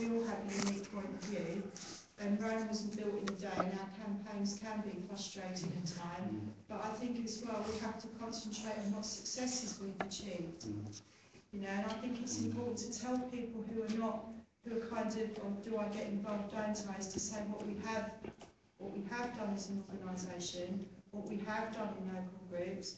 we all have a unique point of view, and Rome wasn't built in a day, and our campaigns can be frustrating at times. But I think as well we have to concentrate on what successes we've achieved. You know, and I think it's important to tell people who are not, who are kind of, or do I get involved, don't I, is to say what we have done as an organisation, what we have done in local groups,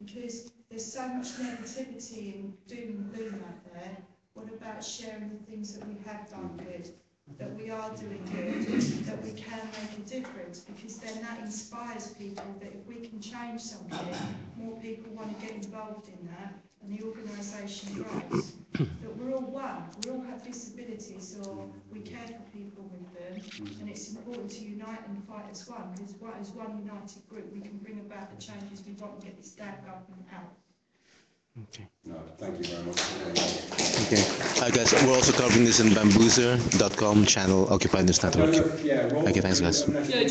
because there's so much negativity and doom and gloom out there. What about sharing the things that we have done good, that we are doing good, that we can make a difference, because then that inspires people that if we can change something, more people want to get involved in that, and the organisation grows. That we're all one, we all have disabilities, or we care for people with them, and it's important to unite and fight as one, because as one united group we can bring about the changes we want and get this damn government out. Okay. No, thank you very much. Okay. Guys, we're also covering this in bamboozer.com channel, Occupy News Network. Okay, thanks, guys. Yeah,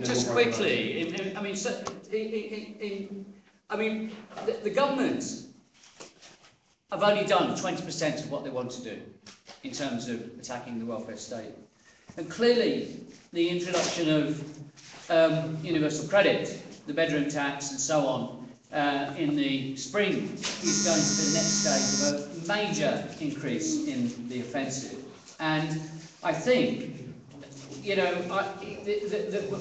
just quickly. I mean, the government have only done 20% of what they want to do in terms of attacking the welfare state, and clearly the introduction of universal credit, the bedroom tax, and so on. In the spring is going to be the next stage of a major increase in the offensive, and I think, you know,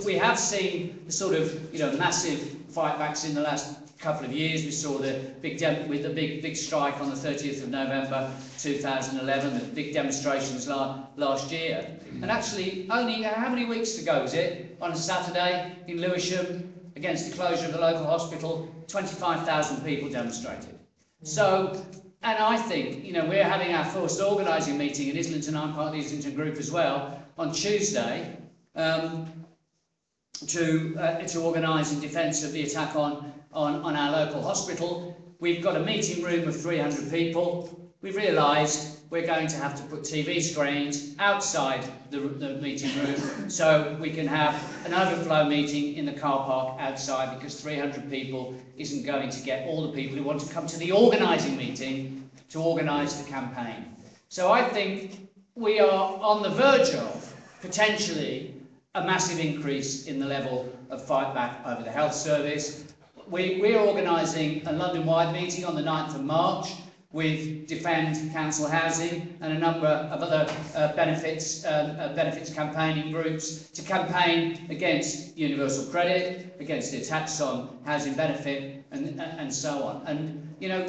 we have seen the sort of, you know, massive fightbacks in the last couple of years. We saw the big strike on the 30th of November 2011, the big demonstrations last year, and actually only how many weeks ago was it? On a Saturday in Lewisham, against the closure of the local hospital, 25,000 people demonstrated. So, and I think, you know, we're having our first organising meeting in Islington. I'm part of the Islington group as well on Tuesday to organise in defence of the attack on our local hospital. We've got a meeting room of 300 people. We've realised we're going to have to put TV screens outside the meeting room so we can have an overflow meeting in the car park outside, because 300 people isn't going to get all the people who want to come to the organising meeting to organise the campaign. So I think we are on the verge of potentially a massive increase in the level of fight back over the health service. We're organising a London-wide meeting on the 9th of March with Defend Council Housing and a number of other benefits campaigning groups to campaign against universal credit, against the attacks on housing benefit, and so on. And, you know,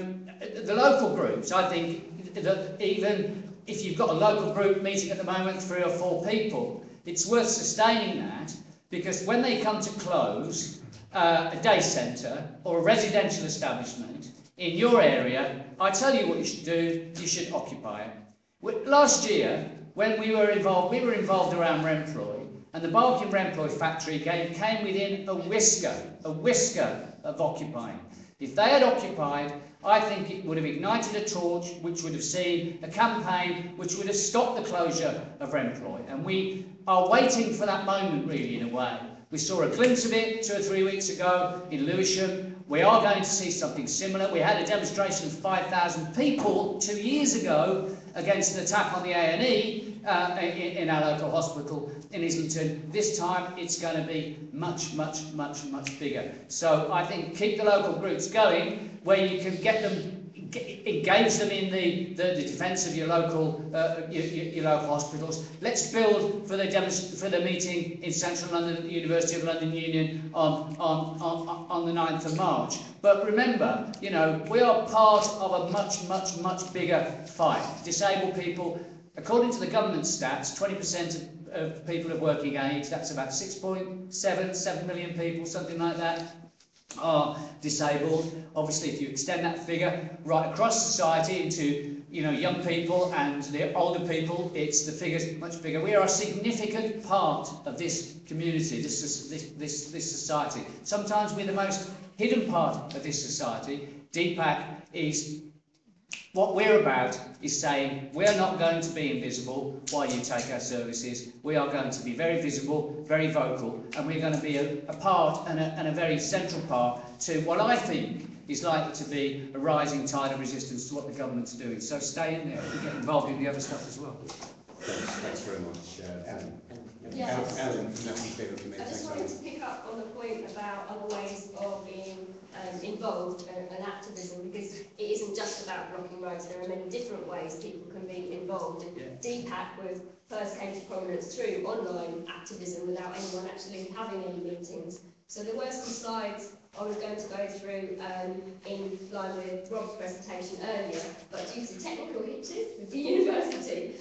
the local groups, I think that even if you've got a local group meeting at the moment, 3 or 4 people, it's worth sustaining that, because when they come to close a day centre or a residential establishment in your area, I tell you what you should do: you should occupy it. Last year, when we were involved around Remploy, and the Barking Remploy factory came within a whisker of occupying. If they had occupied, I think it would have ignited a torch which would have seen a campaign which would have stopped the closure of Remploy. And we are waiting for that moment, really, in a way. We saw a glimpse of it 2 or 3 weeks ago in Lewisham. We are going to see something similar. We had a demonstration of 5,000 people 2 years ago against an attack on the A&E in our local hospital in Islington. This time it's going to be much bigger. So I think keep the local groups going, where you can get them, engage them in the defence of your local hospitals. Let's build for the meeting in Central London at the University of London Union on the 9th of March. But remember, you know, we are part of a much bigger fight. Disabled people, according to the government stats, 20% of people of working age, that's about 6.7 million people, something like that, are disabled. Obviously, if you extend that figure right across society into, you know, young people and the older people, the figure's much bigger. We are a significant part of this community, this society. Sometimes we're the most hidden part of this society. DPAC is, what we're about is saying we're not going to be invisible while you take our services. We are going to be very visible, very vocal, and we're going to be a part and a very central part to what I think is likely to be a rising tide of resistance to what the government's doing. So stay in there and get involved in the other stuff as well. Thanks very much, Alan. Yes. Alan from National Freedom Committee. I just wanted to pick up on the point about other ways of being involved and activism, because it isn't just about blocking roads. There are many different ways people can be involved. And DPAC was first came to prominence through online activism without anyone actually having any meetings. So there were some slides I was going to go through in line with Rob's presentation earlier, but due to technical hitches with the university,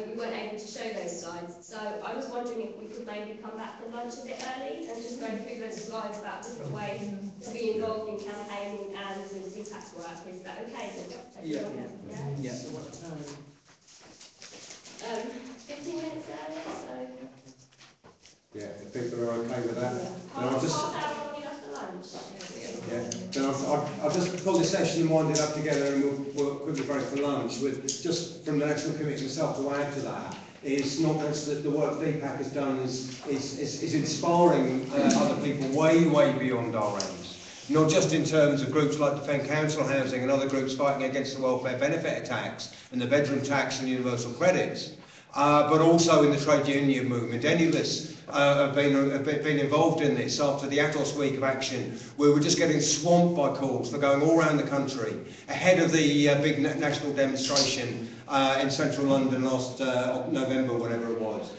we weren't able to show those slides. So I was wondering if we could maybe come back for lunch a bit early and just go through those slides about different ways to be involved in campaigning and with DPAC's work. Is that okay? Yeah. 15 minutes early, so... Yeah, if people are okay with that. And I'll just, half hour long enough for lunch. then I'll just pull this session and wind it up together, and we'll quickly break for lunch. With just from the National Committee itself to add to that, is not just that the work DPAC has done is inspiring other people way beyond our ranks. Not just in terms of groups like Defend Council Housing and other groups fighting against the welfare benefit attacks and the bedroom tax and universal credits, but also in the trade union movement. Any of us have been involved in this after the Atos week of action, where we're just getting swamped by calls for going all around the country ahead of the big national demonstration in central London last November, whatever it was,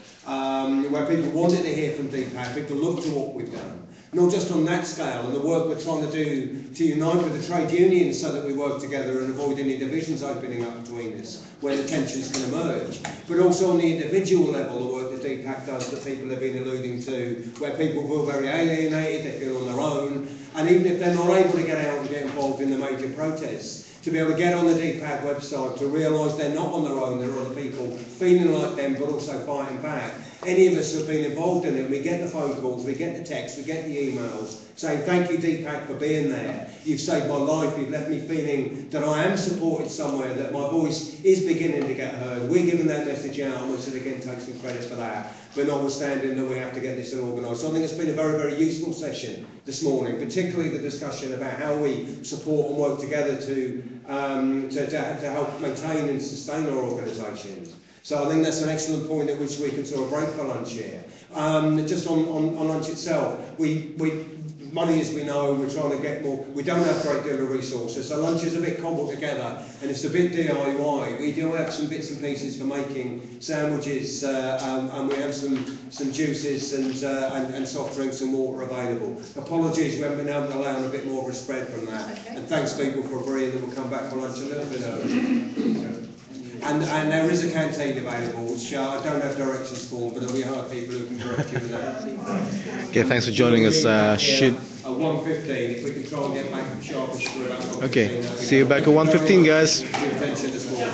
where people wanted to hear from DPAC, people looked to what we've done. Not just on that scale and the work we're trying to do to unite with the trade unions so that we work together and avoid any divisions opening up between us where the tensions can emerge, but also on the individual level, the work that DPAC does that people have been alluding to, where people feel very alienated, they feel on their own, and even if they're not able to get out and get involved in the major protests, to be able to get on the DPAC website, to realise they're not on their own, there are other people feeling like them but also fighting back. Any of us who have been involved in it, we get the phone calls, we get the texts, we get the emails saying thank you DPAC for being there, you've saved my life, you've left me feeling that I am supported somewhere, that my voice is beginning to get heard. We're giving that message out, and we should again take some credit for that, but notwithstanding that we have to get this organised. So I think it's been a very useful session this morning, particularly the discussion about how we support and work together to help maintain and sustain our organisations. So I think that's an excellent point at which we can sort of break for lunch here. Just on lunch itself, money, as we know, we're trying to get more. We don't have a great deal of resources, so lunch is a bit cobbled together, and it's a bit DIY. We do have some bits and pieces for making sandwiches, and we have some juices and soft drinks and water available. Apologies, we haven't been able to allow a bit more of a spread from that. Okay. And thanks people for agreeing that we'll come back for lunch a little bit early. And there is a canteen available, which I don't have directions for, but there'll be other people who can direct you to that. Okay, thanks for joining us. At 1:15, if we can try and get back sharpish for about 1:15. Okay, see you back at 1:15, guys. Your attention this morning.